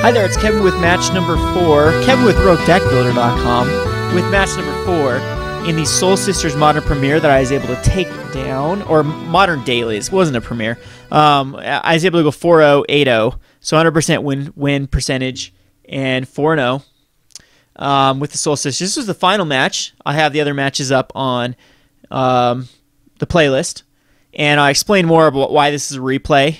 Hi there, it's Kevin with match number 4, Kevin with Roguedeckbuilder.com, with match number 4 in the Soul Sisters Modern Premiere that I was able to take down, or Modern Dailies, it wasn't a premiere. I was able to go 4-0, 8-0, so 100% win percentage, and 4-0 with the Soul Sisters. This was the final match. I have the other matches up on the playlist, and I explain more about why this is a replay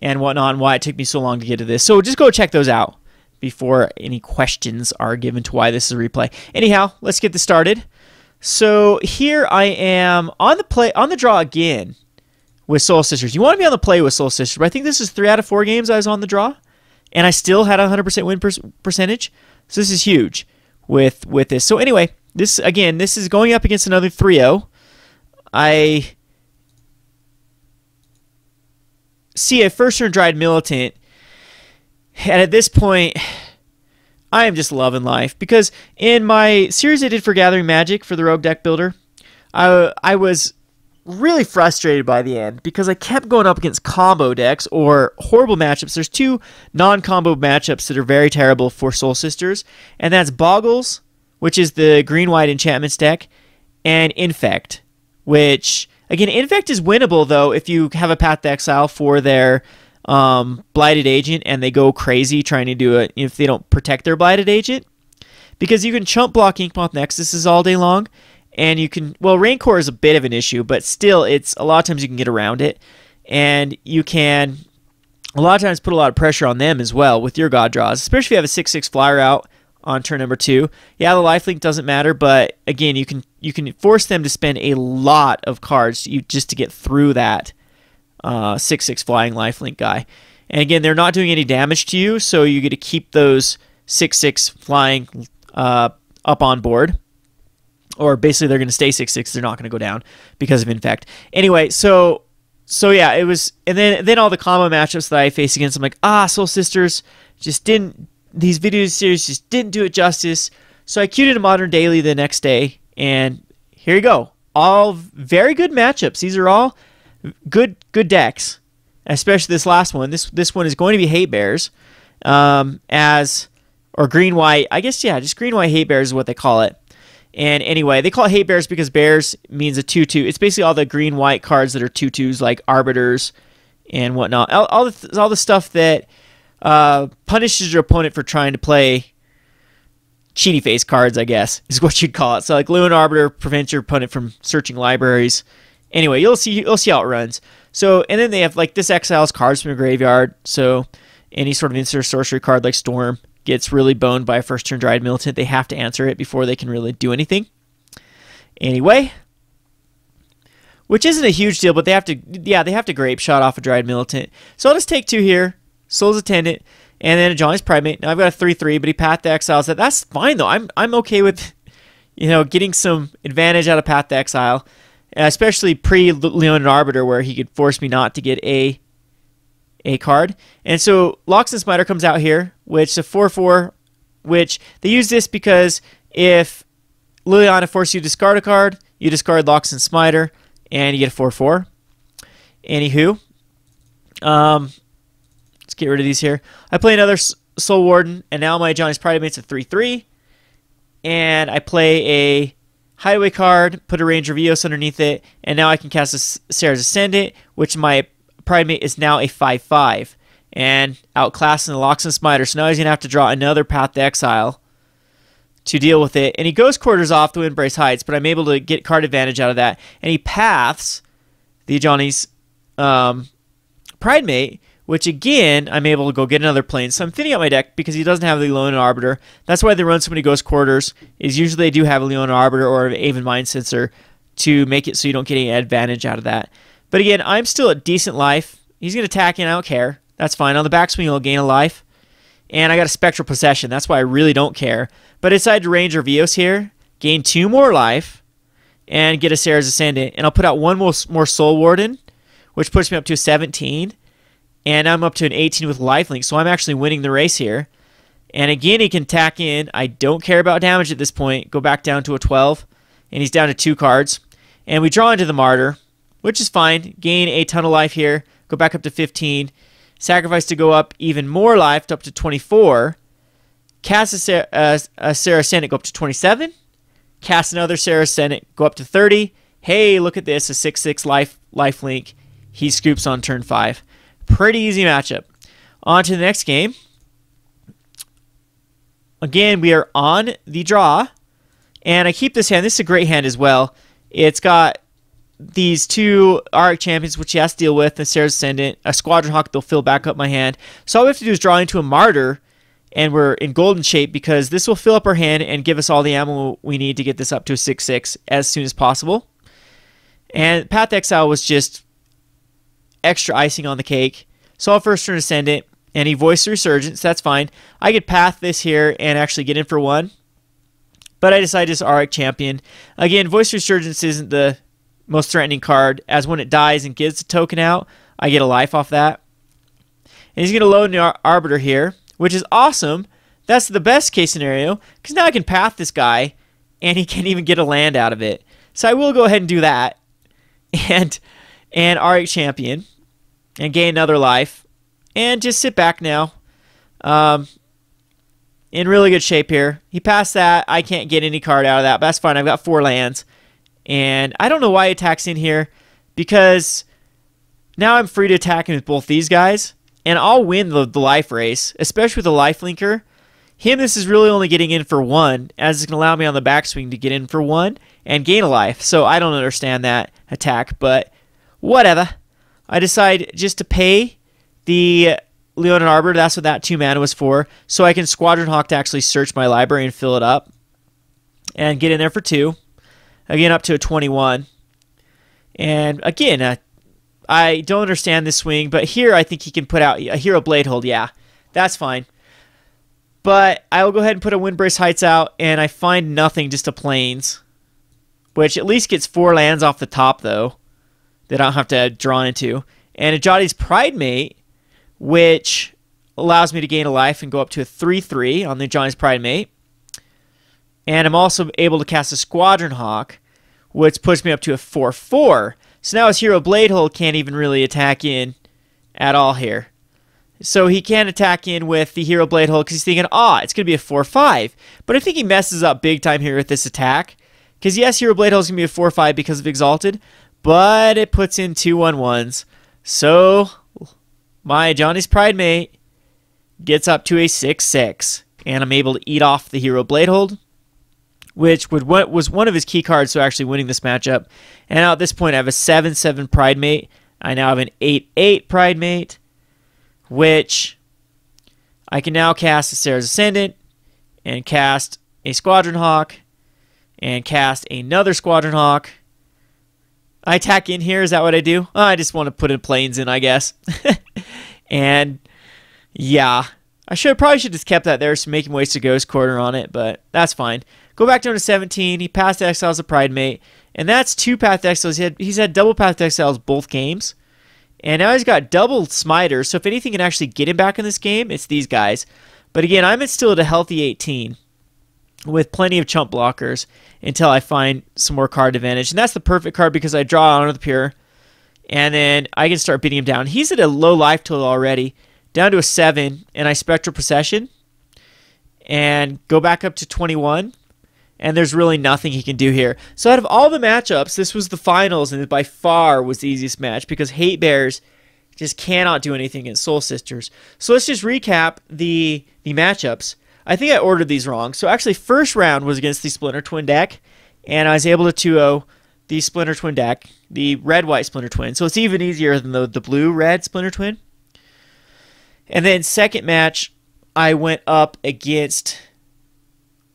and whatnot, and why it took me so long to get to this. So just go check those out before any questions are given to why this is a replay. Anyhow, let's get this started. So here I am on the draw again with Soul Sisters. You want to be on the play with Soul Sisters, but I think this is 3 out of 4 games I was on the draw, and I still had a 100% win percentage. So this is huge with this. So anyway, this is going up against another 3-0. I see a first turn dried militant, and at this point I am just loving life, because in my series I did for Gathering Magic for the Rogue Deck Builder, I was really frustrated by the end because I kept going up against combo decks or horrible matchups. There's 2 non-combo matchups that are very terrible for Soul Sisters, and that's Boggles, which is the green-white enchantments deck, and Infect, which again, Infect is winnable, though, if you have a Path to Exile for their Blighted Agent and they go crazy trying to do it if they don't protect their Blighted Agent. Because you can chump block Inkmoth Nexuses all day long, and you can, well, Rancor is a bit of an issue, but still, it's a lot of times you can get around it, and you can a lot of times put a lot of pressure on them as well with your God draws, especially if you have a 6/6 flyer out on turn number 2. Yeah, the lifelink doesn't matter, but again, you can force them to spend a lot of cards just to get through that 6/6 flying lifelink guy. And again, they're not doing any damage to you, so you get to keep those 6/6 flying up on board. Or basically, they're going to stay 6/6. They're not going to go down because of Infect. Anyway, so yeah, it was, and then all the combo matchups that I faced against, I'm like, Soul Sisters just didn't. These video series just didn't do it justice. So I queued in a Modern Daily the next day, and here you go. All very good matchups. These are all good decks, especially this last one. This one is going to be Hatebears, or green-white. I guess, yeah, just green-white Hatebears is what they call it. And anyway, they call it Hatebears because bears means a 2/2. It's basically all the green-white cards that are 2/2s, like Arbiters and whatnot. All the stuff that punishes your opponent for trying to play cheaty face cards, I guess, is what you'd call it. So like Lewin Arbiter prevents your opponent from searching libraries. Anyway, you'll see how it runs. So, and then they have like this exiles cards from your graveyard. So any sort of instant sorcery card like Storm gets really boned by a first turn dried militant. They have to answer it before they can really do anything. Anyway, which isn't a huge deal, but they have to grape shot off a dried militant. So I'll just take 2 here. Soul's Attendant, and then a Johnny's Primate. Now I've got a 3/3, but he Path to Exiles that. That's fine though. I'm okay with, getting some advantage out of Path to Exile, especially pre-Leonin Arbiter, where he could force me not to get a card. And so Loxodon Smiter comes out here, which is a 4/4, which they use this because if Liliana forces you to discard a card, you discard Loxodon Smiter, and you get a 4/4. Anywho, let's get rid of these here. I play another Soul Warden, and now my Johnny's Primate's a 3/3. And I play a Hideaway card, put a Ranger of Eos underneath it, and now I can cast a Sarah's Ascendant, which my Primate is now a 5/5. And outclassing the Loxodon Smiter, so now he's going to have to draw another Path to Exile to deal with it. And he Ghost Quarters off the Windbrace Heights, but I'm able to get card advantage out of that. And he paths the Johnny's Primate, which again, I'm able to go get another plane. So I'm thinning out my deck because he doesn't have the Leonin Arbiter. That's why they run so many Ghost Quarters, is usually they do have a Leonin Arbiter or an Aven Mind Sensor to make it so you don't get any advantage out of that. But again, I'm still at decent life. He's going to attack in, I don't care. That's fine. On the backswing, he'll gain a life. And I got a Spectral Possession. That's why I really don't care. But I decided to Ranger of Eos here, gain 2 more life, and get a Sarah's Ascendant. And I'll put out 1 more Soul Warden, which puts me up to a 17. And I'm up to an 18 with lifelink, so I'm actually winning the race here. And again, he can tack in. I don't care about damage at this point. Go back down to a 12, and he's down to 2 cards. And we draw into the Martyr, which is fine. Gain a ton of life here. Go back up to 15. sacrifice to go up even more life, up to 24. Cast a Sarah Ascendant, go up to 27. Cast another Sarah Ascendant, go up to 30. Hey, look at this, a 6/6 life link. He scoops on turn 5. Pretty easy matchup. On to the next game. Again, we are on the draw. And I keep this hand. This is a great hand as well. It's got these 2 Arc Champions, which he has to deal with, and Sarah's Ascendant, a Squadron Hawk. They'll fill back up my hand. So all we have to do is draw into a Martyr, and we're in golden shape because this will fill up our hand and give us all the ammo we need to get this up to a 6/6 as soon as possible. And Path to Exile was just extra icing on the cake. So I'll first turn Ascendant, and he voiced the Resurgence. That's fine. I could path this here and actually get in for 1. But I decided to just Arc Champion. Again, Voice Resurgence isn't the most threatening card, as when it dies and gives a token out, I get a life off that. And he's going to load an Arbiter here, which is awesome. That's the best case scenario, because now I can path this guy, and he can't even get a land out of it. So I will go ahead and do that, and Arc Champion, and gain another life, and just sit back now. In really good shape here. He passed that. I can't get any card out of that, but that's fine. I've got 4 lands. And I don't know why he attacks in here, because now I'm free to attack him with both these guys, and I'll win the life race, especially with the life linker. This is really only getting in for 1, as it's going to allow me on the backswing to get in for 1 and gain a life. So I don't understand that attack, but whatever. I decide just to pay the Leonin Arbiter. That's what that 2 mana was for, so I can Squadron Hawk to actually search my library and fill it up and get in there for 2. Again, up to a 21. And again, I don't understand this swing, but here I think he can put out a Hero Blade Hold. Yeah, that's fine. But I will go ahead and put a Windbrace Heights out, and I find nothing, just a Plains, which at least gets 4 lands off the top, though, that I don't have to draw into. And a Ajadi's Pridemate, which allows me to gain a life and go up to a 3/3 on the Ajadi's Pridemate. And I'm also able to cast a Squadron Hawk, which puts me up to a 4/4. So now his Hero Blade Hold can't even really attack in at all here. So he can't attack in with the Hero Blade Hold because he's thinking, it's going to be a 4/5. But I think he messes up big time here with this attack. Because yes, Hero Blade Hold is going to be a 4/5 because of Exalted, but it puts in 2 1/1s. So my Johnny's Pridemate gets up to a 6/6. And I'm able to eat off the Hero Blade Hold, which was one of his key cards to actually winning this matchup. And now at this point, I have a 7/7 Pridemate. I now have an 8/8 Pridemate, which I can now cast a Sarah's Ascendant, and cast a Squadron Hawk, and cast another Squadron Hawk. I attack in here. Is that what I do? I just want to put in Plains in, I guess. And yeah, probably should have just kept that there, so making waste to Ghost Quarter on it, but that's fine. Go back down to 17. He passed Exiles a Pridemate, and that's 2 Path to Exiles. He's had double Path to Exiles both games, and now he's got double Smiters, so if anything can actually get him back in this game, it's these guys. But again, I'm still at a healthy 18 with plenty of chump blockers until I find some more card advantage, and that's the perfect card because I draw Honor the Pure, and then I can start beating him down. He's at a low life total already, down to a 7, and I Spectral Procession and go back up to 21. And there's really nothing he can do here. So out of all the matchups, this was the finals, and it by far was the easiest match because Hatebears just cannot do anything against Soul Sisters. So let's just recap the matchups. I think I ordered these wrong. So actually, first round was against the Splinter Twin deck, and I was able to 2-0 the Splinter Twin deck, the red-white Splinter Twin. So it's even easier than the blue-red Splinter Twin. And then second match, I went up against...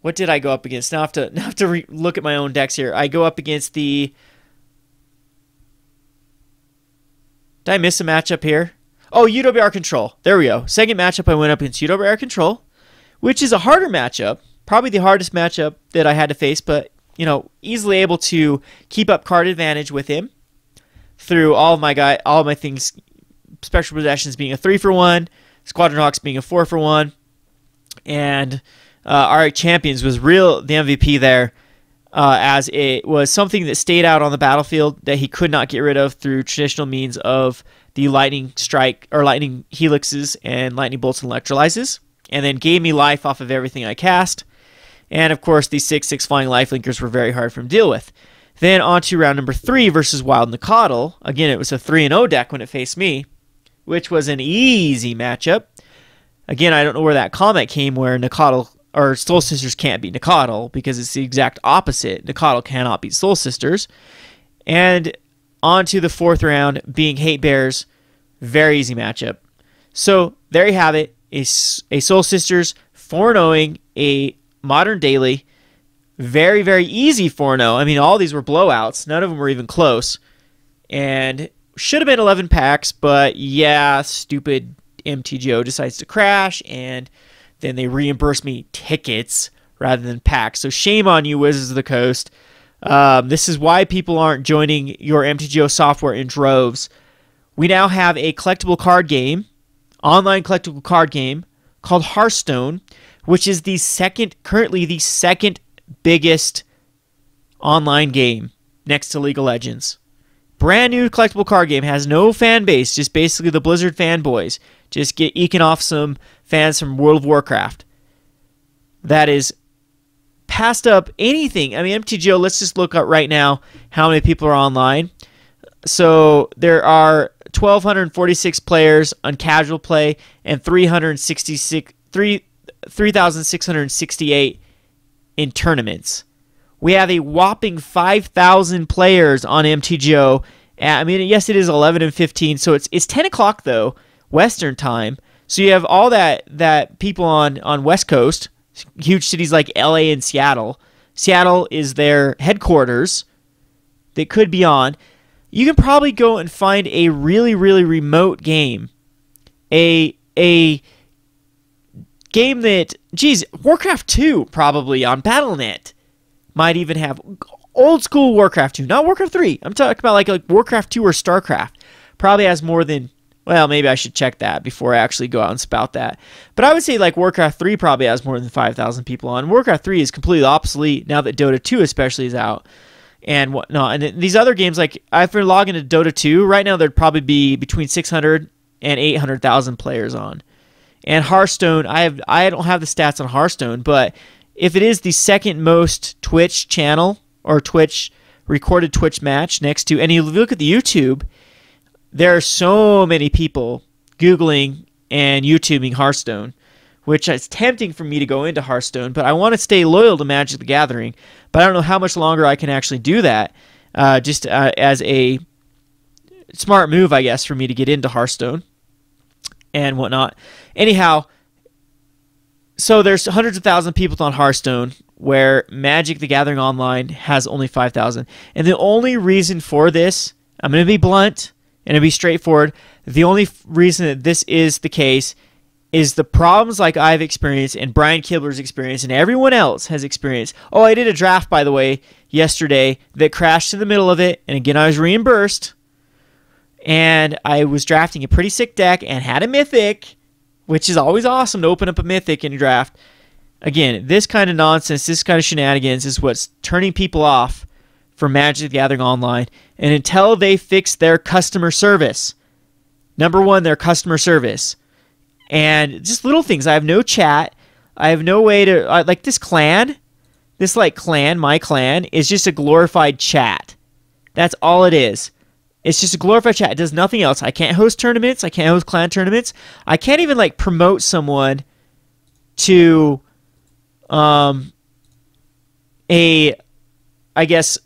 What did I go up against? Now I have to look at my own decks here. I go up against the... Did I miss a matchup here? Oh, UWR Control. There we go. Second matchup, I went up against UWR Control, which is a harder matchup. Probably the hardest matchup that I had to face, but, easily able to keep up card advantage with him through all of my things, Spectral Possessions being a 3-for-1, Squadron Hawks being a 4-for-1, and... Our Champions was the MVP there. as it was something that stayed out on the battlefield that he could not get rid of through traditional means of the lightning strike or lightning helixes and lightning bolts and electrolyzes, and then gave me life off of everything I cast. And of course, the 6/6 flying lifelinkers were very hard for him to deal with. Then on to round number 3 versus Wild Nacatl. Again, it was a 3-0 deck when it faced me, which was an easy matchup. Again, I don't know where that comment came where Nacatl or Soul Sisters can't beat Nacatl, because it's the exact opposite. Nacatl cannot beat Soul Sisters. And on to the 4th round, being Hatebears. Very easy matchup. So there you have it. A Soul Sisters 4-0ing a Modern Daily. Very, very easy 4-0. I mean, all these were blowouts. None of them were even close. And should have been 11 packs, but yeah, stupid Mtgo decides to crash, and then they reimburse me tickets rather than packs. So shame on you, Wizards of the Coast. This is why people aren't joining your Mtgo software in droves. We now have a collectible card game, online collectible card game, called Hearthstone, which is currently the second biggest online game next to League of Legends. Brand new collectible card game, has no fan base, just basically the Blizzard fanboys. Just eking off some fans from World of Warcraft. That is passed up anything. I mean, Mtgo, let's just look up right now how many people are online. So there are 1,246 players on casual play and 3,668 in tournaments. We have a whopping 5,000 players on Mtgo. I mean, yes, it is 11 and 15, so it's 10 o'clock though, Western time. So you have all that people on West Coast, huge cities like LA and Seattle. Seattle is their headquarters. They could be on. You can probably go and find a really, really remote game. A game that, geez, Warcraft 2 probably on Battle.net might even have old school Warcraft 2, not Warcraft 3. I'm talking about like Warcraft 2 or StarCraft. Probably has more than, well, maybe I should check that before I actually go out and spout that. But I would say like Warcraft 3 probably has more than 5,000 people on. Warcraft 3 is completely obsolete now that Dota 2 especially is out and whatnot. And these other games, like if you're logging to Dota 2, right now there'd probably be between 600 and 800,000 players on. And Hearthstone, I don't have the stats on Hearthstone, but if it is the second most Twitch channel or recorded Twitch match next to, and you look at the YouTube, there are so many people Googling and YouTubing Hearthstone, which is tempting for me to go into Hearthstone, but I want to stay loyal to Magic the Gathering, but I don't know how much longer I can actually do that, as a smart move, I guess, for me to get into Hearthstone and whatnot. Anyhow, so there's hundreds of thousands of people on Hearthstone, where Magic the Gathering Online has only 5,000. And the only reason for this, I'm going to be blunt and be straightforward, the only reason that this is the case is the problems like I've experienced and Brian Kibler's experienced and everyone else has experienced. Oh, I did a draft, by the way, yesterday that crashed in the middle of it, and again, I was reimbursed. And I was drafting a pretty sick deck and had a mythic, which is always awesome to open up a mythic in a draft. Again, this kind of nonsense, this kind of shenanigans is what's turning people off from Magic the Gathering Online. And until they fix their customer service, number one, their customer service, and just little things. I have no chat. I have no way to, like this clan, my clan, is just a glorified chat. That's all it is. It's just a glorified chat. It does nothing else. I can't host tournaments. I can't host clan tournaments. I can't even like promote someone to I guess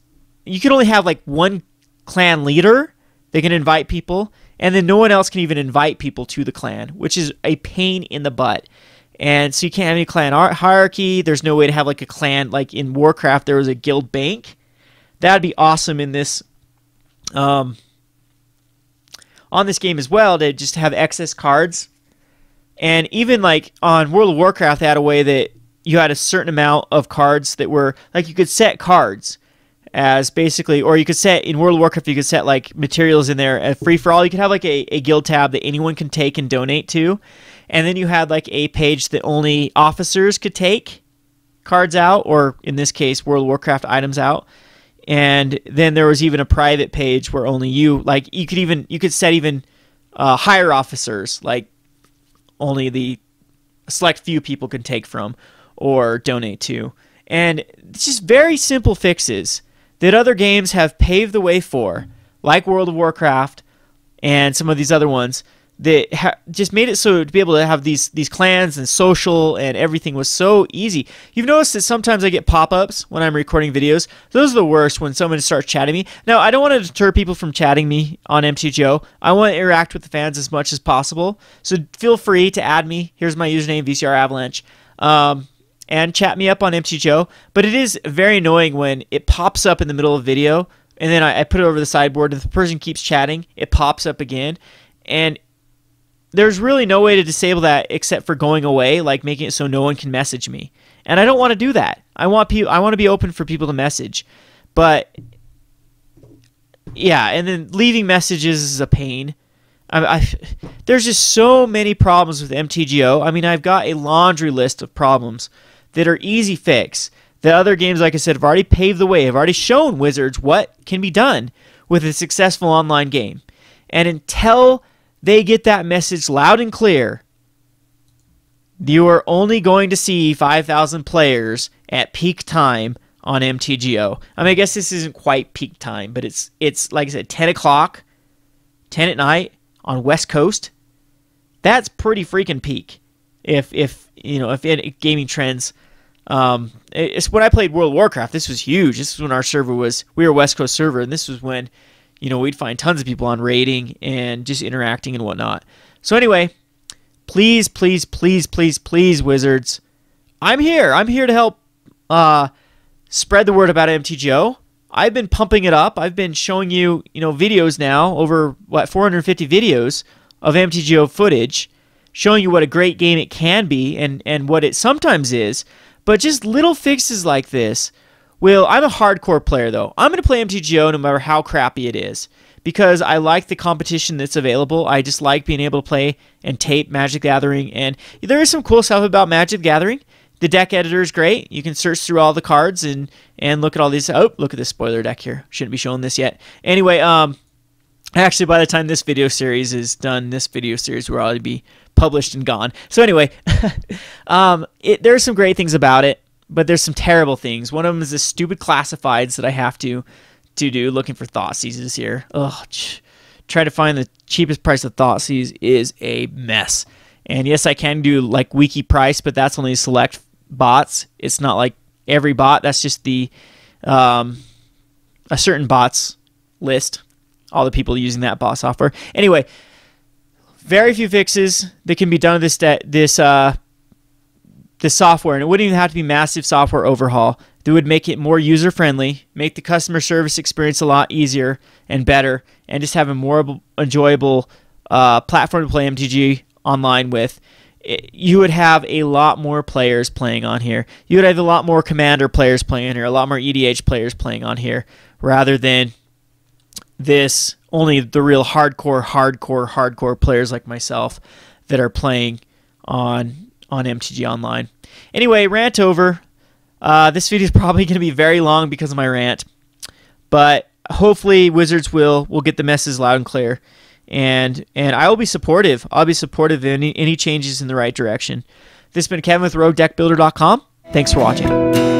you can only have like one clan leader. They can invite people, and then no one else can even invite people to the clan, which is a pain in the butt. And so you can't have any clan hierarchy. There's no way to have like a clan, like in Warcraft there was a guild bank. That'd be awesome in this on this game as well, to just have excess cards. And even like on World of Warcraft, they had a way that you had a certain amount of cards that were like, you could set cards as basically, or you could set in World of Warcraft, you could set like materials in there at free for all. You could have like a guild tab that anyone can take and donate to, and then you had like a page that only officers could take cards out, or in this case, World of Warcraft items out. And then there was even a private page where only you could set even higher officers, like only the select few people can take from or donate to. And it's just very simple fixes that other games have paved the way for, like World of Warcraft and some of these other ones, that just made it so to be able to have these clans and social and everything was so easy. You've noticed that sometimes I get pop-ups when I'm recording videos. Those are the worst, when someone starts chatting me. Now, I don't want to deter people from chatting me on Mtgo. I want to interact with the fans as much as possible. So feel free to add me. Here's my username, VCR Avalanche. And chat me up on Mtgo. But it is very annoying when it pops up in the middle of a video, and then I put it over the sideboard, and if the person keeps chatting, it pops up again. And there's really no way to disable that except for going away, like making it so no one can message me. And I don't want to do that. I want to be open for people to message. But yeah, and then leaving messages is a pain. There's just so many problems with Mtgo. I mean, I've got a laundry list of problems that are easy fix. The other games, like I said, have already paved the way, have already shown Wizards what can be done with a successful online game. And until they get that message loud and clear, you are only going to see 5,000 players at peak time on Mtgo. I mean, I guess this isn't quite peak time, but it's like I said, 10 o'clock, 10 at night on West Coast. That's pretty freaking peak. If in gaming trends, it's when I played World of Warcraft. This was huge. This was when our server we were a West Coast server, and this was when we'd find tons of people on raiding and just interacting and whatnot. So anyway, please, please, please, please, please, Wizards, I'm here. I'm here to help spread the word about Mtgo. I've been pumping it up. I've been showing you, videos now, over 450 videos of Mtgo footage, showing you what a great game it can be and what it sometimes is. But just little fixes like this. I'm a hardcore player, though. I'm going to play Mtgo no matter how crappy it is, because I like the competition that's available. I just like being able to play and tape Magic the Gathering, and there is some cool stuff about Magic the Gathering. The deck editor is great. You can search through all the cards and look at all these. Oh, look at this spoiler deck here. Shouldn't be showing this yet. Anyway, actually, by the time this video series is done, this video series will already be published and gone. So anyway, there's some great things about it, but there's some terrible things. One of them is the stupid classifieds that I have to do, looking for Thoughtseizes here. Ugh, try to find the cheapest price of Thoughtseize is a mess. And yes, I can do like wiki price, but that's only select bots. It's not like every bot. That's just the a certain bots list. All the people using that bot software. Anyway, very few fixes that can be done with this software, and it wouldn't even have to be massive software overhaul. That would make it more user-friendly, make the customer service experience a lot easier and better, and just have a more enjoyable platform to play MTG online with. You would have a lot more players playing on here. You would have a lot more Commander players playing on here, a lot more EDH players playing on here, rather than this only the real hardcore players like myself that are playing on MTG Online. Anyway, rant over. This video is probably going to be very long because of my rant, but hopefully Wizards will get the message loud and clear, and I will be supportive. I'll be supportive of any changes in the right direction. This has been Kevin with Roguedeckbuilder.com. Thanks for watching.